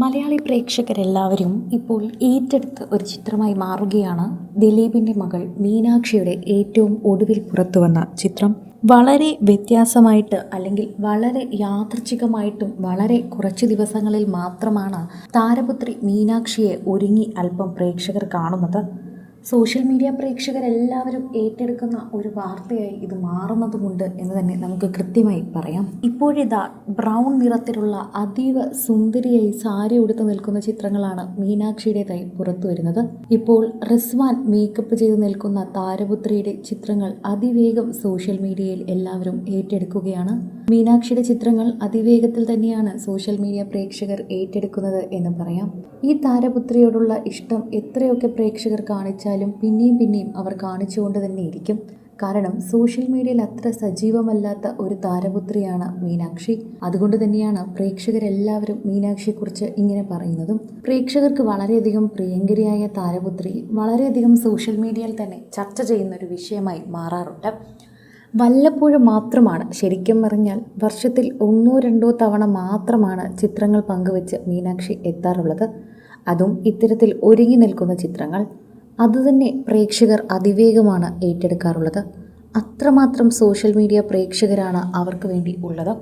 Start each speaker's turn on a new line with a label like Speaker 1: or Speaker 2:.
Speaker 1: മലയാളി പ്രേക്ഷകരെല്ലാവരും ഇപ്പോൾ ഏറ്റെടുത്ത ഒരു ചിത്രമായി മാറുകയാണ് ദിലീപിൻ്റെ മകൾ മീനാക്ഷിയുടെ ഏറ്റവും ഒടുവിൽ പുറത്തുവന്ന ചിത്രം. വളരെ വ്യത്യാസമായിട്ട് അല്ലെങ്കിൽ വളരെ യാദൃച്ഛികമായിട്ടും വളരെ കുറച്ച് ദിവസങ്ങളിൽ മാത്രമാണ് താരപുത്രി മീനാക്ഷിയെ ഒരുങ്ങി അല്പം പ്രേക്ഷകർ കാണുന്നത്. സോഷ്യൽ മീഡിയ പ്രേക്ഷകരെല്ലാവരും ഏറ്റെടുക്കുന്ന ഒരു വാർത്തയായി ഇത് മാറുന്നതുമുണ്ട് എന്ന് തന്നെ നമുക്ക് കൃത്യമായി പറയാം. ഇപ്പോഴിതാ ബ്രൗൺ നിറത്തിലുള്ള അതീവ സുന്ദരിയായി സാരി ഉടുത്ത് നിൽക്കുന്ന ചിത്രങ്ങളാണ് മീനാക്ഷിയുടേതായി പുറത്തു വരുന്നത്. ഇപ്പോൾ റിസ്വാൻ മേക്കപ്പ് ചെയ്ത് നിൽക്കുന്ന താരപുത്രിയുടെ ചിത്രങ്ങൾ അതിവേഗം സോഷ്യൽ മീഡിയയിൽ എല്ലാവരും ഏറ്റെടുക്കുകയാണ്. മീനാക്ഷിയുടെ ചിത്രങ്ങൾ അതിവേഗത്തിൽ തന്നെയാണ് സോഷ്യൽ മീഡിയ പ്രേക്ഷകർ ഏറ്റെടുക്കുന്നത് എന്ന് പറയാം. ഈ താരപുത്രിയോടുള്ള ഇഷ്ടം എത്രയൊക്കെ പ്രേക്ഷകർ കാണിച്ചാലും പിന്നെയും അവർ കാണിച്ചുകൊണ്ട് തന്നെ ഇരിക്കും. കാരണം സോഷ്യൽ മീഡിയയിൽ അത്ര സജീവമല്ലാത്ത ഒരു താരപുത്രിയാണ് മീനാക്ഷി. അതുകൊണ്ട് തന്നെയാണ് പ്രേക്ഷകരെല്ലാവരും മീനാക്ഷിയെക്കുറിച്ച് ഇങ്ങനെ പറയുന്നതും. പ്രേക്ഷകർക്ക് വളരെയധികം പ്രിയങ്കരിയായ താരപുത്രി വളരെയധികം സോഷ്യൽ മീഡിയയിൽ തന്നെ ചർച്ച ചെയ്യുന്ന ഒരു വിഷയമായി മാറാറുണ്ട്. വല്ലപ്പോഴും മാത്രമാണ്, ശരിക്കും പറഞ്ഞാൽ വർഷത്തിൽ 1-2 തവണ മാത്രമാണ് ചിത്രങ്ങൾ പങ്കുവെച്ച് മീനാക്ഷി എത്താറുള്ളത്. അതും ഇത്തരത്തിൽ ഒരുങ്ങി നിൽക്കുന്ന ചിത്രങ്ങൾ. അതുതന്നെ പ്രേക്ഷകർ അതിവേഗമാണ് ഏറ്റെടുക്കാറുള്ളത്. അത്രമാത്രം സോഷ്യൽ മീഡിയ പ്രേക്ഷകരാണ് അവർക്ക് വേണ്ടി ഉള്ളത്.